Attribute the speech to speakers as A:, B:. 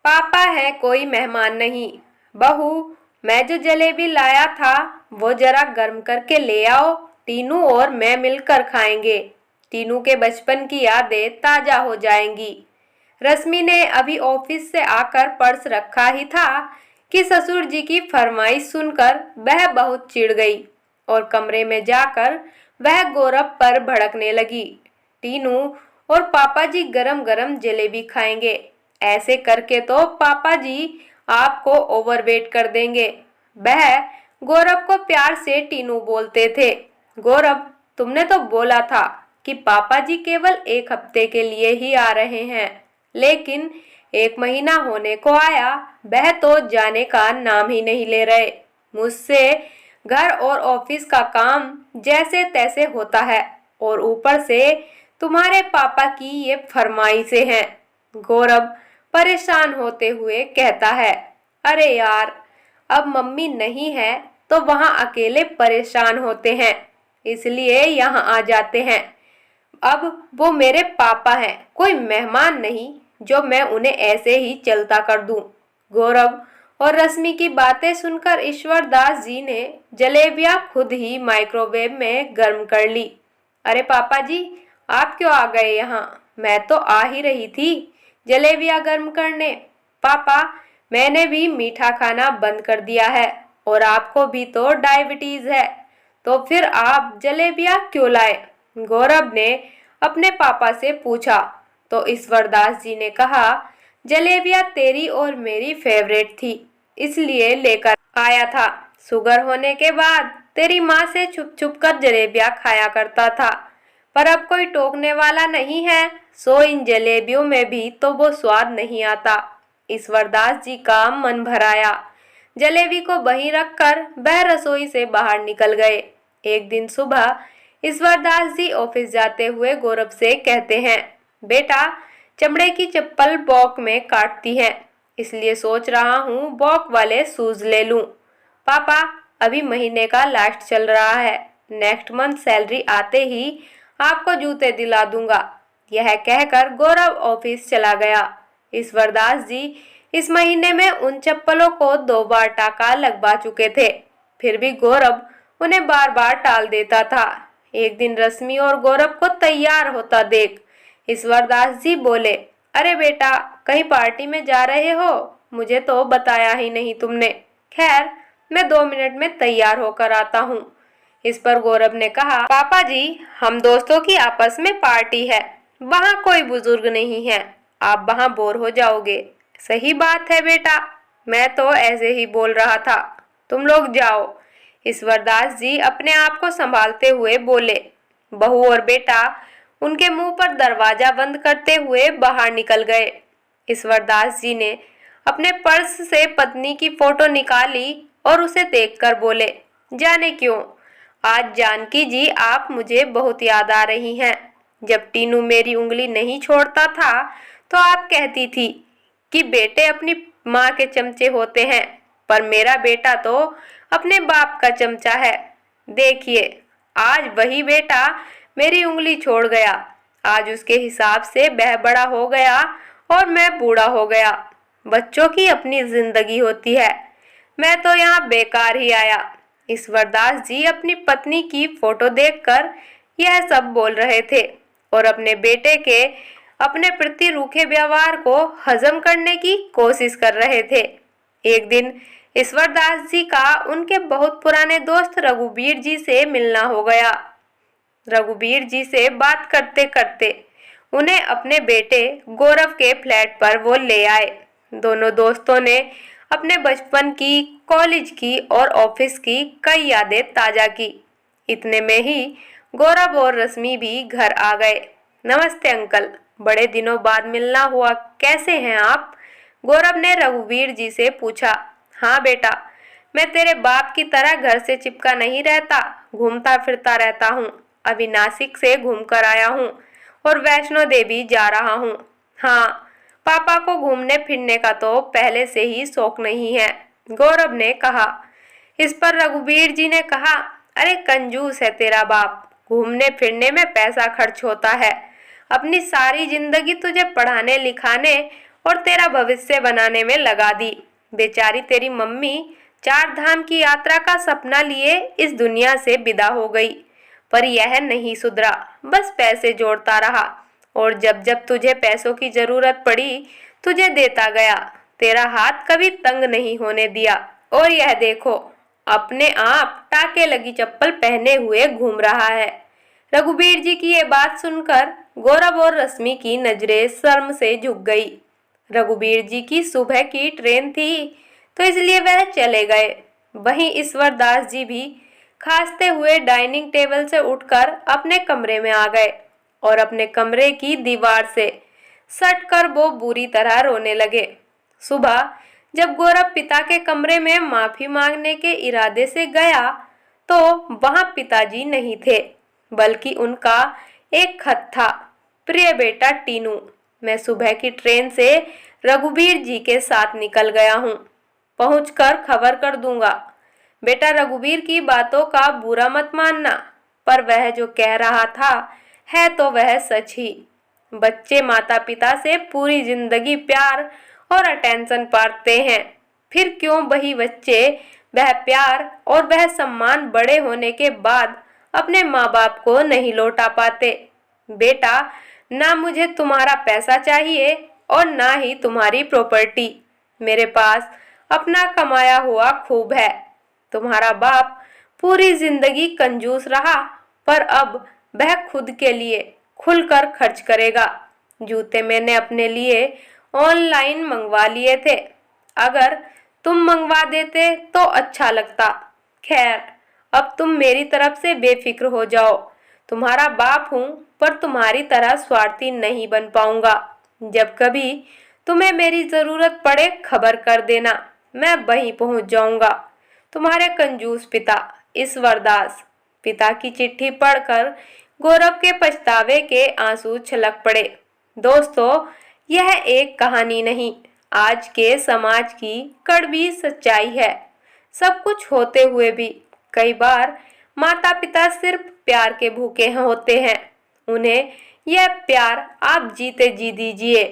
A: पापा है, कोई मेहमान नहीं। बहू, मैं जो जलेबी लाया था वो जरा गर्म करके ले आओ। टीनू और मैं मिलकर खाएंगे। टीनू के बचपन की यादें ताजा हो जाएंगी। रश्मि ने अभी ऑफिस से आकर पर्स रखा ही था कि ससुर जी की फरमाइश सुनकर वह बहुत चिढ़ गई और कमरे में जाकर वह गौरव पर भड़कने लगी। टीनू और पापा जी गरम गरम जलेबी खाएंगे। ऐसे करके तो पापा जी आपको ओवरवेट कर देंगे। वह गौरव को प्यार से टीनू बोलते थे। गौरव, तुमने तो बोला था कि पापा जी केवल एक हफ्ते के लिए ही आ रहे हैं, लेकिन एक महीना होने को आया, वह तो जाने का नाम ही नहीं ले रहे। मुझसे घर और ऑफिस का काम जैसे तैसे होता है और ऊपर से तुम्हारे पापा की ये फरमाइशें हैं। गौरव परेशान होते हुए कहता है, अरे यार, अब मम्मी नहीं है तो वहाँ अकेले परेशान होते हैं, इसलिए यहाँ आ जाते हैं। अब वो मेरे पापा हैं, कोई मेहमान नहीं जो मैं उन्हें ऐसे ही चलता कर दूं। गौरव और रश्मि की बातें सुनकर ईश्वर दास जी ने जलेबियां खुद ही माइक्रोवेव में गर्म कर ली। अरे पापा जी, आप क्यों आ गए यहाँ? मैं तो आ ही रही थी जलेबियां गर्म करने। पापा, मैंने भी मीठा खाना बंद कर दिया है और आपको भी तो डायबिटीज है, तो फिर आप जलेबियां क्यों लाए? गौरव ने अपने पापा से पूछा तो ईश्वरदास जी ने कहा, जलेबियां तेरी और मेरी फेवरेट थी, इसलिए लेकर आया था। शुगर होने के बाद तेरी माँ से छुप छुप कर जलेबियां खाया करता था, पर अब कोई टोकने वाला नहीं है, सो इन जलेबियों में भी तो वो स्वाद नहीं आता। ईश्वरदास जी का मन भर आया। जलेबी को वहीं रखकर वह रसोई से बाहर निकल गए। एक दिन सुबह ईश्वरदास जी ऑफिस जाते हुए गौरव से कहते हैं, बेटा, चमड़े की चप्पल बॉक में काटती है, इसलिए सोच रहा हूँ बॉक वाले शूज ले लूं। पापा, अभी महीने का लास्ट चल रहा है, नेक्स्ट मंथ सैलरी आते ही आपको जूते दिला दूंगा। यह कहकर गौरव ऑफिस चला गया। ईश्वरदास जी इस महीने में उन चप्पलों को 2 बार टाका लगवा चुके थे, फिर भी गौरव उन्हें बार बार टाल देता था। एक दिन रश्मि और गौरव को तैयार होता देख ईश्वरदास जी बोले, अरे बेटा, कहीं पार्टी में जा रहे हो? मुझे तो बताया ही नहीं तुमने। खैर, मैं 2 मिनट में तैयार होकर आता हूँ। इस पर गौरव ने कहा, पापा जी, हम दोस्तों की आपस में पार्टी है, वहाँ कोई बुजुर्ग नहीं है, आप वहाँ बोर हो जाओगे। सही बात है बेटा, मैं तो ऐसे ही बोल रहा था, तुम लोग जाओ। ईश्वरदास जी अपने आप को संभालते हुए बोले। बहू और बेटा उनके मुंह पर दरवाजा बंद करते हुए बाहर निकल गए। ईश्वरदास जी ने अपने पर्स से पत्नी की फोटो निकाली और उसे देखकर बोले, जाने क्यों, आज जानकी जी आप मुझे बहुत याद आ रही हैं। जब टीनू मेरी उंगली नहीं छोड़ता था तो आप कहती थी कि बेटे अपनी माँ के चमचे होते हैं, पर मेरा बेटा तो अपने बाप का चमचा है। देखिए, आज वही बेटा मेरी उंगली छोड़ गया। आज उसके हिसाब से वह बड़ा हो गया और मैं बूढ़ा हो गया। बच्चों की अपनी जिंदगी होती है, मैं तो यहाँ बेकार ही आया। ईश्वरदास जी अपनी पत्नी की फोटो देखकर यह सब बोल रहे थे और अपने बेटे के अपने प्रति रूखे व्यवहार को हजम करने की कोशिश कर रहे थे। एक दिन ईश्वरदास जी का उनके बहुत पुराने दोस्त रघुवीर जी से मिलना हो गया। रघुवीर जी से बात करते करते उन्हें अपने बेटे गौरव के फ्लैट पर वो ले आए। दोनों दोस्तों ने अपने बचपन की, कॉलेज की और ऑफिस की कई यादें ताजा की। इतने में ही गौरव और रश्मि भी घर आ गए। नमस्ते अंकल, बड़े दिनों बाद मिलना हुआ, कैसे हैं आप? गौरव ने रघुवीर जी से पूछा। हाँ बेटा, मैं तेरे बाप की तरह घर से चिपका नहीं रहता, घूमता फिरता रहता हूँ। अभी नासिक से घूम कर आया हूँ और वैष्णो देवी जा रहा हूँ। हाँ, पापा को घूमने फिरने का तो पहले से ही शौक नहीं है, गौरव ने कहा। इस पर रघुवीर जी ने कहा, अरे कंजूस है तेरा बाप, घूमने फिरने में पैसा खर्च होता है, अपनी सारी जिंदगी तुझे पढ़ाने लिखाने और तेरा भविष्य बनाने में लगा दी। बेचारी तेरी मम्मी 4 धाम की यात्रा का सपना लिए इस दुनिया से विदा हो गई, पर यह नहीं सुधरा, बस पैसे जोड़ता रहा और जब जब तुझे पैसों की जरूरत पड़ी तुझे देता गया, तेरा हाथ कभी तंग नहीं होने दिया। और यह देखो, अपने आप टाके लगी चप्पल पहने हुए घूम रहा है। रघुबीर जी की ये बात सुनकर गौरव और रश्मि की नजरें शर्म से झुक गई। रघुबीर जी की सुबह की ट्रेन थी तो इसलिए वह चले गए। वहीं ईश्वर दास जी भी खांसते हुए डाइनिंग टेबल से उठकर अपने कमरे में आ गए और अपने कमरे की दीवार से सट कर वो बुरी तरह रोने लगे। सुबह जब गौरव पिता के कमरे में माफी मांगने के इरादे से गया तो वहां पिताजी नहीं थे, बल्कि उनका एक खत था। प्रिय बेटा टीनू, मैं सुबह की ट्रेन से रघुबीर जी के साथ निकल गया हूँ, पहुंचकर खबर कर दूंगा। बेटा रघुबीर की बातों का बुरा मत मानना, पर वह जो कह रहा था है तो वह सच ही। बच्चे माता पिता से पूरी जिंदगी प्यार और अटेंशन पाते हैं, फिर क्यों वही बच्चे वह प्यार और वह सम्मान बड़े होने के बाद अपने माँ बाप को नहीं लौटा पाते। बेटा, ना मुझे तुम्हारा पैसा चाहिए और ना ही तुम्हारी प्रॉपर्टी। मेरे पास अपना कमाया हुआ खूब है। तुम्हारा बाप पूरी जिंदगी कंजूस रहा, पर अब वह खुद के लिए खुलकर खर्च करेगा। जूते मैंने अपने लिए ऑनलाइन मंगवा लिए थे, अगर तुम मंगवा देते तो अच्छा लगता। खैर, अब तुम मेरी तरफ से बेफिक्र हो जाओ। तुम्हारा बाप हूँ, पर तुम्हारी तरह स्वार्थी नहीं बन पाऊंगा। जब कभी तुम्हें मेरी जरूरत पड़े खबर कर देना, मैं वहीं पहुंच जाऊंगा। तुम्हारे कंजूस पिता ईश्वर दास। पिता की चिट्ठी पढ़कर गौरव के पछतावे के आंसू छलक पड़े। दोस्तों, यह एक कहानी नहीं, आज के समाज की कड़वी सच्चाई है। सब कुछ होते हुए भी कई बार माता पिता सिर्फ प्यार के भूखे होते हैं। उन्हें यह प्यार आप जीते जी दीजिए।